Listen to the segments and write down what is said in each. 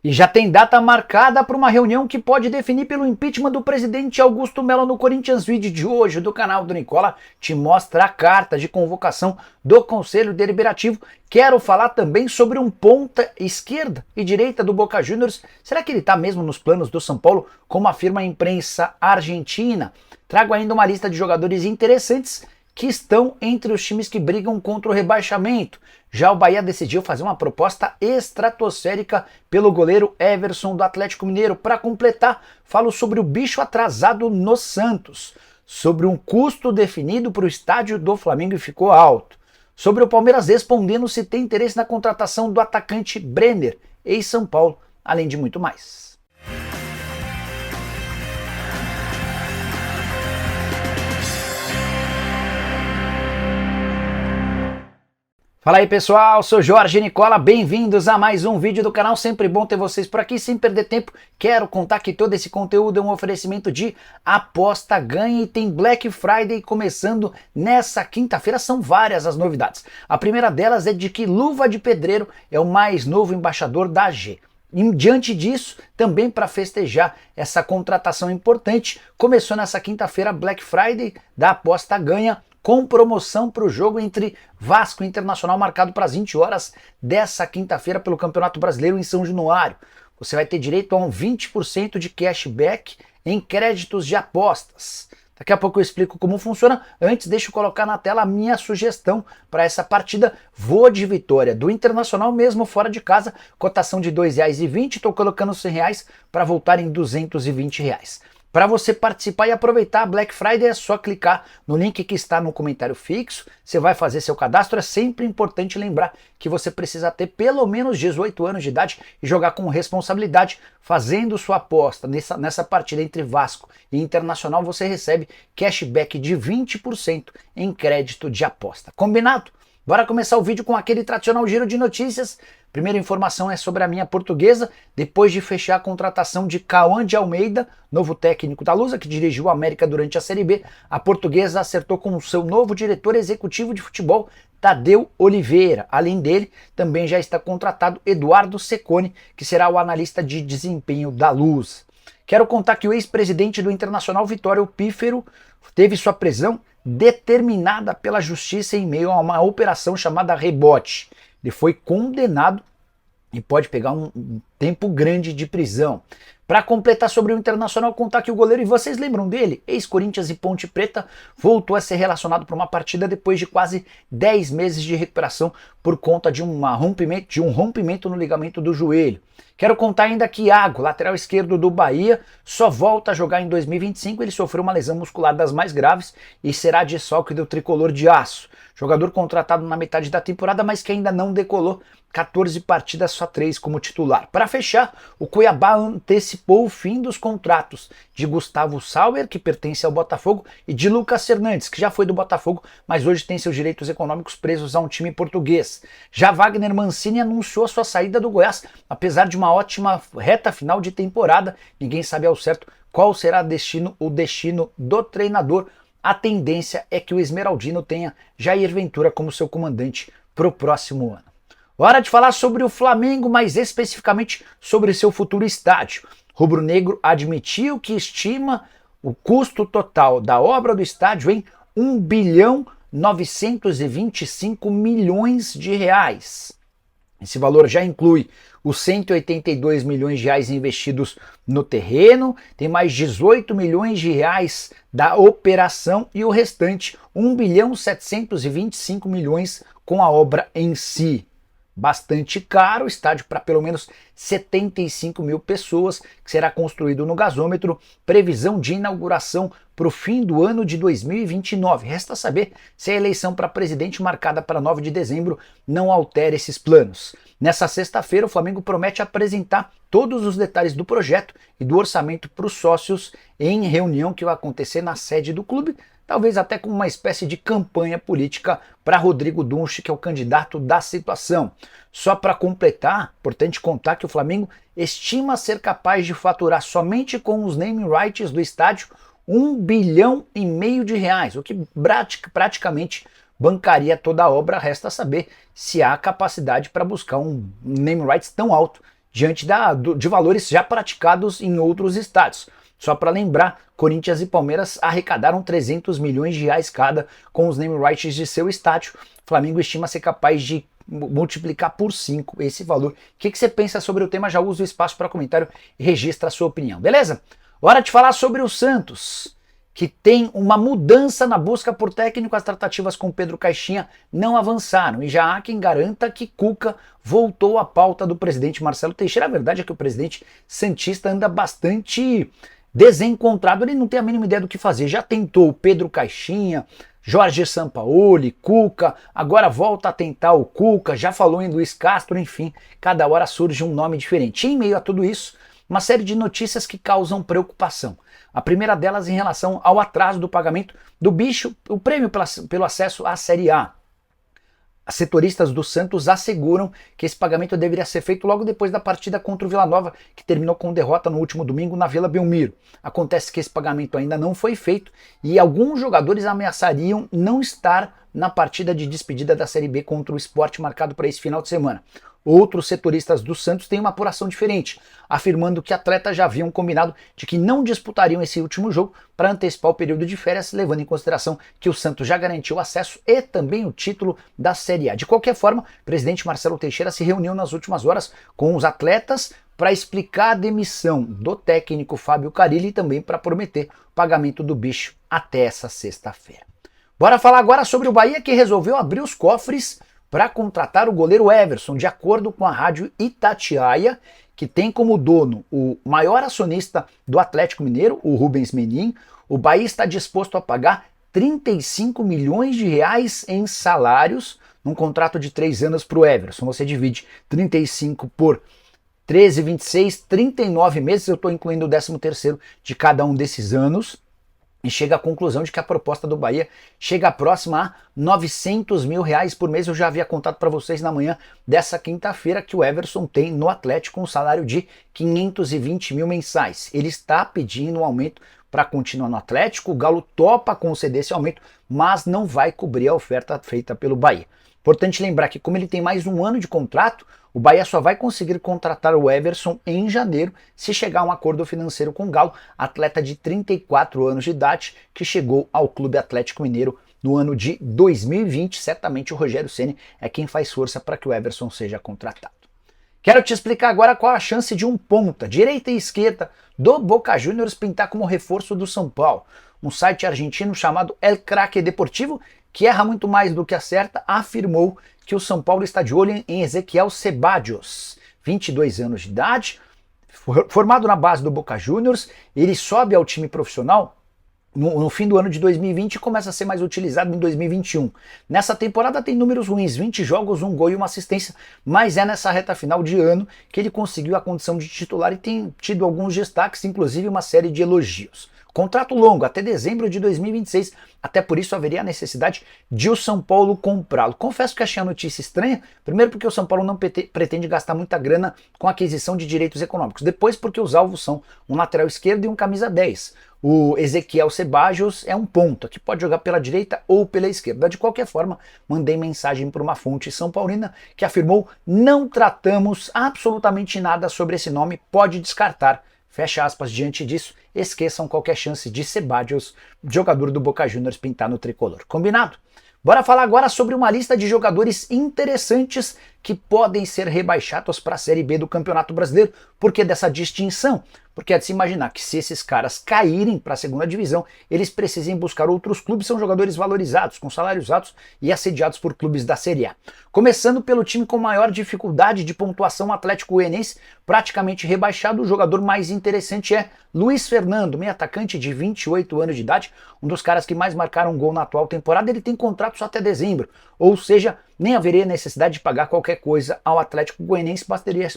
E já tem data marcada para uma reunião que pode definir pelo impeachment do presidente Augusto Melo. No Corinthians Vídeo de hoje do canal do Nicola te mostra a carta de convocação do Conselho Deliberativo. Quero falar também sobre um ponta esquerda e direita do Boca Juniors. Será que ele está mesmo nos planos do São Paulo, como afirma a imprensa argentina? Trago ainda uma lista de jogadores interessantes que estão entre os times que brigam contra o rebaixamento. Já o Bahia decidiu fazer uma proposta estratosférica pelo goleiro Everson do Atlético Mineiro. Para completar, falo sobre o bicho atrasado no Santos, sobre um custo definido para o estádio do Flamengo e ficou alto, sobre o Palmeiras respondendo se tem interesse na contratação do atacante Brenner, ex-São Paulo, além de muito mais. Fala aí pessoal, sou Jorge Nicola, bem-vindos a mais um vídeo do canal, sempre bom ter vocês por aqui. Sem perder tempo, quero contar que todo esse conteúdo é um oferecimento de Aposta Ganha e tem Black Friday começando nessa quinta-feira. São várias as novidades. A primeira delas é de que Luva de Pedreiro é o mais novo embaixador da AG. E diante disso, também para festejar essa contratação importante, começou nessa quinta-feira Black Friday da Aposta Ganha, com promoção para o jogo entre Vasco e Internacional marcado para as 20 horas dessa quinta-feira pelo Campeonato Brasileiro em São Januário. Você vai ter direito a um 20% de cashback em créditos de apostas. Daqui a pouco eu explico como funciona. Antes, deixa eu colocar na tela a minha sugestão para essa partida. Vou de vitória do Internacional mesmo fora de casa, cotação de R$ 2,20, estou colocando R$100 para voltar em R$ 220. Para você participar e aproveitar a Black Friday é só clicar no link que está no comentário fixo, você vai fazer seu cadastro. É sempre importante lembrar que você precisa ter pelo menos 18 anos de idade e jogar com responsabilidade. Fazendo sua aposta nessa partida entre Vasco e Internacional, você recebe cashback de 20% em crédito de aposta. Combinado? Bora começar o vídeo com aquele tradicional giro de notícias. Primeira informação é sobre a minha Portuguesa. Depois de fechar a contratação de Cauã de Almeida, novo técnico da Lusa, que dirigiu o América durante a Série B, a Portuguesa acertou com o seu novo diretor executivo de futebol, Tadeu Oliveira. Além dele, também já está contratado Eduardo Cecconi, que será o analista de desempenho da Lusa. Quero contar que o ex-presidente do Internacional, Vitório Pífero, teve sua prisão determinada pela justiça em meio a uma operação chamada Rebote. Ele foi condenado e pode pegar um tempo grande de prisão. Para completar sobre o Internacional, contar que o goleiro, e vocês lembram dele, ex-Corinthians e Ponte Preta, voltou a ser relacionado para uma partida depois de quase 10 meses de recuperação por conta de um rompimento no ligamento do joelho. Quero contar ainda que Iago, lateral esquerdo do Bahia, só volta a jogar em 2025. Ele sofreu uma lesão muscular das mais graves e será desfalque do tricolor de aço. Jogador contratado na metade da temporada, mas que ainda não decolou. 14 partidas, só 3 como titular. Para fechar, o Cuiabá antecipou o fim dos contratos de Gustavo Sauer, que pertence ao Botafogo, e de Lucas Fernandes, que já foi do Botafogo, mas hoje tem seus direitos econômicos presos a um time português. Já Wagner Mancini anunciou sua saída do Goiás, apesar de uma ótima reta final de temporada. Ninguém sabe ao certo qual será o destino do treinador. A tendência é que o Esmeraldino tenha Jair Ventura como seu comandante para o próximo ano. Hora de falar sobre o Flamengo, mais especificamente sobre seu futuro estádio. Rubro-negro admitiu que estima o custo total da obra do estádio em R$1,925 bilhões. Esse valor já inclui os R$182 milhões investidos no terreno, tem mais R$18 milhões da operação e o restante R$1,725 bilhões com a obra em si. Bastante caro, estádio para pelo menos 75 mil pessoas, que será construído no gasômetro, previsão de inauguração para o fim do ano de 2029. Resta saber se a eleição para presidente marcada para 9 de dezembro não altera esses planos. Nessa sexta-feira, o Flamengo promete apresentar todos os detalhes do projeto e do orçamento para os sócios em reunião que vai acontecer na sede do clube, talvez até com uma espécie de campanha política para Rodrigo Dunche, que é o candidato da situação. Só para completar, importante contar que o Flamengo estima ser capaz de faturar somente com os naming rights do estádio R$1,5 bilhão, o que praticamente bancaria toda a obra. Resta saber se há capacidade para buscar um naming rights tão alto diante de valores já praticados em outros estádios. Só para lembrar, Corinthians e Palmeiras arrecadaram 300 milhões de reais cada com os name rights de seu estádio. Flamengo estima ser capaz de multiplicar por 5 esse valor. O que você pensa sobre o tema? Já usa o espaço para comentário e registra a sua opinião, beleza? Hora de falar sobre o Santos, que tem uma mudança na busca por técnico. As tratativas com Pedro Caixinha não avançaram e já há quem garanta que Cuca voltou à pauta do presidente Marcelo Teixeira. A verdade é que o presidente santista anda bastante desencontrado, ele não tem a mínima ideia do que fazer. Já tentou o Pedro Caixinha, Jorge Sampaoli, Cuca, agora volta a tentar o Cuca, já falou em Luiz Castro, enfim, cada hora surge um nome diferente. E em meio a tudo isso, uma série de notícias que causam preocupação. A primeira delas em relação ao atraso do pagamento do bicho, o prêmio pelo acesso à Série A. As setoristas do Santos asseguram que esse pagamento deveria ser feito logo depois da partida contra o Vila Nova, que terminou com derrota no último domingo na Vila Belmiro. Acontece que esse pagamento ainda não foi feito e alguns jogadores ameaçariam não estar na partida de despedida da Série B contra o Sport marcado para esse final de semana. Outros setoristas do Santos têm uma apuração diferente, afirmando que atletas já haviam combinado de que não disputariam esse último jogo para antecipar o período de férias, levando em consideração que o Santos já garantiu o acesso e também o título da Série A. De qualquer forma, o presidente Marcelo Teixeira se reuniu nas últimas horas com os atletas para explicar a demissão do técnico Fábio Carille e também para prometer o pagamento do bicho até essa sexta-feira. Bora falar agora sobre o Bahia, que resolveu abrir os cofres para contratar o goleiro Everson. De acordo com a rádio Itatiaia, que tem como dono o maior acionista do Atlético Mineiro, o Rubens Menin, o Bahia está disposto a pagar 35 milhões de reais em salários num contrato de 3 anos para o Everson. Você divide 35 por 13, 26, 39 meses, eu estou incluindo o 13º de cada um desses anos, e chega à conclusão de que a proposta do Bahia chega próxima a 900 mil reais por mês. Eu já havia contado para vocês na manhã dessa quinta-feira que o Everson tem no Atlético um salário de 520 mil mensais. Ele está pedindo um aumento para continuar no Atlético, o Galo topa conceder esse aumento, mas não vai cobrir a oferta feita pelo Bahia. Importante lembrar que como ele tem mais um ano de contrato, o Bahia só vai conseguir contratar o Everson em janeiro se chegar a um acordo financeiro com o Galo, atleta de 34 anos de idade que chegou ao Clube Atlético Mineiro no ano de 2020. Certamente o Rogério Ceni é quem faz força para que o Everson seja contratado. Quero te explicar agora qual a chance de um ponta, direita e esquerda, do Boca Juniors pintar como reforço do São Paulo. Um site argentino chamado El Craque Deportivo, que erra muito mais do que acerta, afirmou que o São Paulo está de olho em Ezequiel Ceballos, 22 anos de idade, formado na base do Boca Juniors. Ele sobe ao time profissional no fim do ano de 2020 e começa a ser mais utilizado em 2021. Nessa temporada tem números ruins, 20 jogos, 1 gol e 1 assistência, mas é nessa reta final de ano que ele conseguiu a condição de titular e tem tido alguns destaques, inclusive uma série de elogios. Contrato longo, até dezembro de 2026, até por isso haveria a necessidade de o São Paulo comprá-lo. Confesso que achei a notícia estranha, primeiro porque o São Paulo não pretende gastar muita grana com a aquisição de direitos econômicos, depois porque os alvos são um lateral esquerdo e um camisa 10. O Ezequiel Ceballos é um ponta, que pode jogar pela direita ou pela esquerda. De qualquer forma, mandei mensagem para uma fonte são paulina que afirmou: não tratamos absolutamente nada sobre esse nome, pode descartar. Fecha aspas, diante disso, esqueçam qualquer chance de Ceballos, jogador do Boca Juniors, pintar no tricolor. Combinado? Bora falar agora sobre uma lista de jogadores interessantes que podem ser rebaixados para a Série B do Campeonato Brasileiro. Por que dessa distinção? Porque é de se imaginar que se esses caras caírem para a segunda divisão, eles precisem buscar outros clubes. São jogadores valorizados, com salários altos e assediados por clubes da Série A. Começando pelo time com maior dificuldade de pontuação, Atlético Goianiense, praticamente rebaixado. O jogador mais interessante é Luiz Fernando, meio atacante de 28 anos de idade, um dos caras que mais marcaram gol na atual temporada. Ele tem contrato só até dezembro, ou seja, nem haveria necessidade de pagar qualquer coisa ao Atlético Goianiense,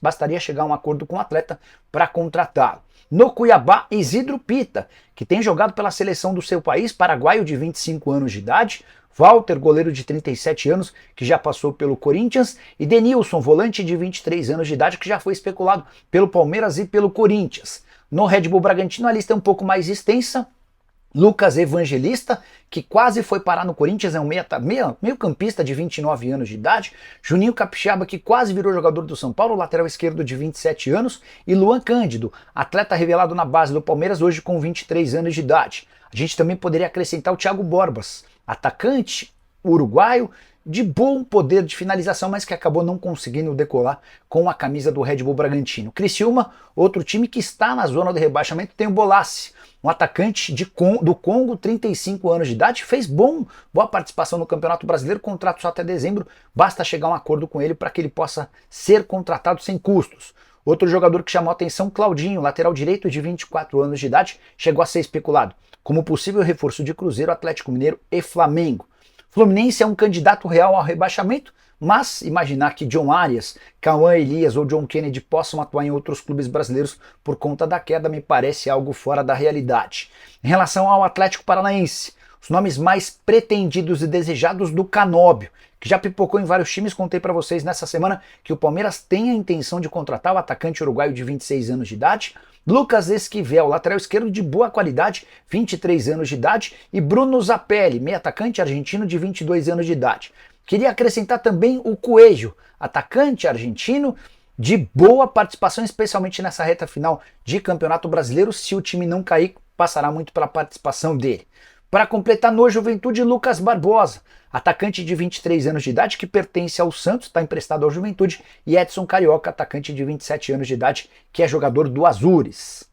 bastaria chegar a um acordo com o atleta para contratá-lo. No Cuiabá, Isidro Pita, que tem jogado pela seleção do seu país, paraguaio de 25 anos de idade, Walter, goleiro de 37 anos, que já passou pelo Corinthians, e Denilson, volante de 23 anos de idade, que já foi especulado pelo Palmeiras e pelo Corinthians. No Red Bull Bragantino, a lista é um pouco mais extensa, Lucas Evangelista, que quase foi parar no Corinthians, é um meio-campista de 29 anos de idade. Juninho Capixaba, que quase virou jogador do São Paulo, lateral esquerdo de 27 anos. E Luan Cândido, atleta revelado na base do Palmeiras, hoje com 23 anos de idade. A gente também poderia acrescentar o Thiago Borbas, atacante uruguaio, de bom poder de finalização, mas que acabou não conseguindo decolar com a camisa do Red Bull Bragantino. Criciúma, outro time que está na zona do rebaixamento, tem o Bolassi, um atacante do Congo, 35 anos de idade, fez boa participação no Campeonato Brasileiro, contrato só até dezembro, basta chegar a um acordo com ele para que ele possa ser contratado sem custos. Outro jogador que chamou a atenção, Claudinho, lateral direito de 24 anos de idade, chegou a ser especulado como possível reforço de Cruzeiro, Atlético Mineiro e Flamengo. Fluminense é um candidato real ao rebaixamento, mas imaginar que John Arias, Cauã Elias ou John Kennedy possam atuar em outros clubes brasileiros por conta da queda me parece algo fora da realidade. Em relação ao Atlético Paranaense, os nomes mais pretendidos e desejados do Canóbio, que já pipocou em vários times, contei para vocês nessa semana que o Palmeiras tem a intenção de contratar o atacante uruguaio de 26 anos de idade, Lucas Esquivel, lateral esquerdo de boa qualidade, 23 anos de idade, e Bruno Zapelli, meio atacante argentino de 22 anos de idade. Queria acrescentar também o Coelho, atacante argentino de boa participação, especialmente nessa reta final de Campeonato Brasileiro. Se o time não cair, passará muito pela participação dele. Para completar, no Juventude, Lucas Barbosa, atacante de 23 anos de idade que pertence ao Santos, está emprestado ao Juventude, e Edson Carioca, atacante de 27 anos de idade, que é jogador do Azures.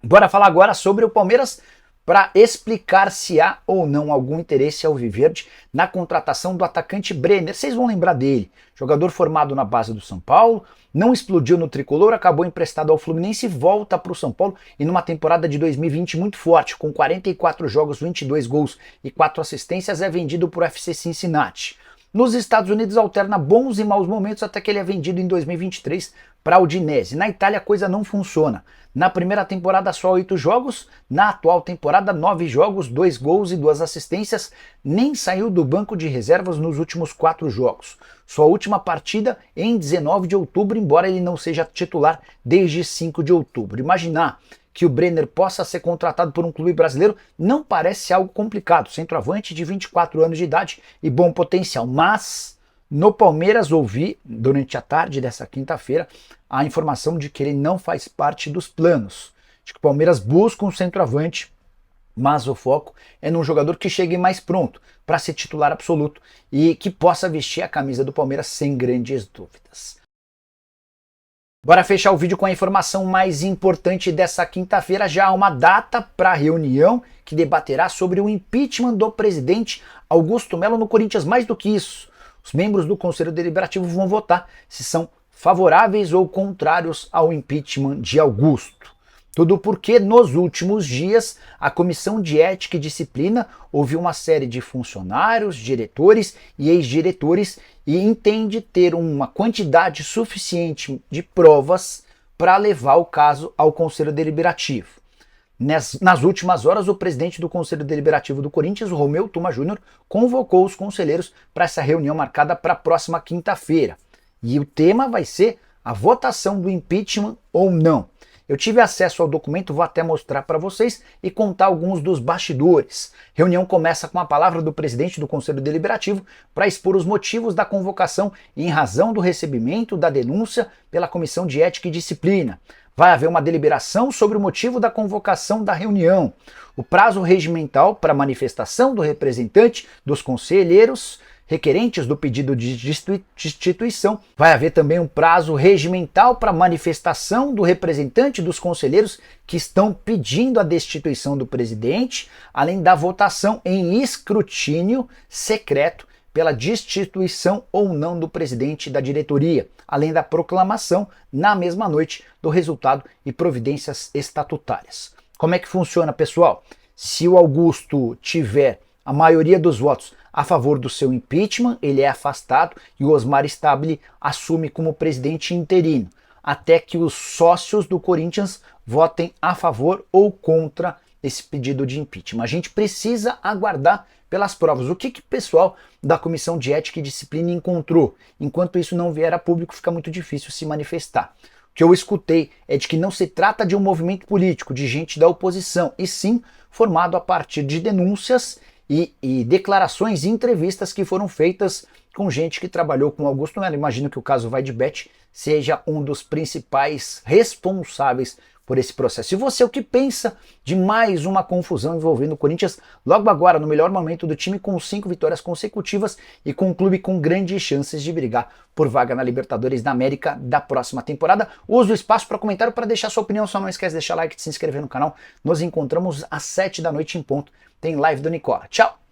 Bora falar agora sobre o Palmeiras para explicar se há ou não algum interesse alviverde na contratação do atacante Brenner. Vocês vão lembrar dele, jogador formado na base do São Paulo, não explodiu no tricolor, acabou emprestado ao Fluminense e volta para o São Paulo e numa temporada de 2020 muito forte, com 44 jogos, 22 gols e 4 assistências, é vendido por FC Cincinnati. Nos Estados Unidos alterna bons e maus momentos até que ele é vendido em 2023 para a Udinese. Na Itália a coisa não funciona. Na primeira temporada só 8 jogos, na atual temporada 9 jogos, 2 gols e 2 assistências, nem saiu do banco de reservas nos últimos 4 jogos. Sua última partida em 19 de outubro, embora ele não seja titular desde 5 de outubro. Imaginar que o Brenner possa ser contratado por um clube brasileiro não parece algo complicado. Centroavante de 24 anos de idade e bom potencial, mas no Palmeiras ouvi, durante a tarde dessa quinta-feira, a informação de que ele não faz parte dos planos. De que o Palmeiras busca um centroavante, mas o foco é num jogador que chegue mais pronto para ser titular absoluto e que possa vestir a camisa do Palmeiras sem grandes dúvidas. Bora fechar o vídeo com a informação mais importante dessa quinta-feira. Já há uma data para a reunião que debaterá sobre o impeachment do presidente Augusto Melo no Corinthians. Mais do que isso, os membros do Conselho Deliberativo vão votar se são favoráveis ou contrários ao impeachment de Augusto. Tudo porque nos últimos dias a Comissão de Ética e Disciplina ouviu uma série de funcionários, diretores e ex-diretores e entende ter uma quantidade suficiente de provas para levar o caso ao Conselho Deliberativo. Nas últimas horas, o presidente do Conselho Deliberativo do Corinthians, o Romeu Tuma Júnior, convocou os conselheiros para essa reunião marcada para a próxima quinta-feira. E o tema vai ser a votação do impeachment ou não. Eu tive acesso ao documento, vou até mostrar para vocês e contar alguns dos bastidores. A reunião começa com a palavra do presidente do Conselho Deliberativo para expor os motivos da convocação em razão do recebimento da denúncia pela Comissão de Ética e Disciplina. Vai haver uma deliberação sobre o motivo da convocação da reunião. O prazo regimental para manifestação do representante dos conselheiros requerentes do pedido de destituição. Vai haver também um prazo regimental para manifestação do representante dos conselheiros que estão pedindo a destituição do presidente, além da votação em escrutínio secreto pela destituição ou não do presidente da diretoria, além da proclamação na mesma noite do resultado e providências estatutárias. Como é que funciona, pessoal? Se o Augusto tiver a maioria dos votos a favor do seu impeachment, ele é afastado e o Osmar Stabile assume como presidente interino, até que os sócios do Corinthians votem a favor ou contra esse pedido de impeachment. A gente precisa aguardar pelas provas. O que o pessoal da Comissão de Ética e Disciplina encontrou? Enquanto isso não vier a público, fica muito difícil se manifestar. O que eu escutei é de que não se trata de um movimento político, de gente da oposição, e sim formado a partir de denúncias e declarações e entrevistas que foram feitas com gente que trabalhou com Augusto Melo. Imagino que o caso Vaidebet seja um dos principais responsáveis por esse processo. E você, o que pensa de mais uma confusão envolvendo o Corinthians logo agora, no melhor momento do time, com 5 vitórias consecutivas e com um clube com grandes chances de brigar por vaga na Libertadores da América da próxima temporada? Use o espaço para comentário, para deixar sua opinião. Só não esquece de deixar like e de se inscrever no canal. Nos encontramos às 7 da noite em ponto. Tem live do Nicola. Tchau!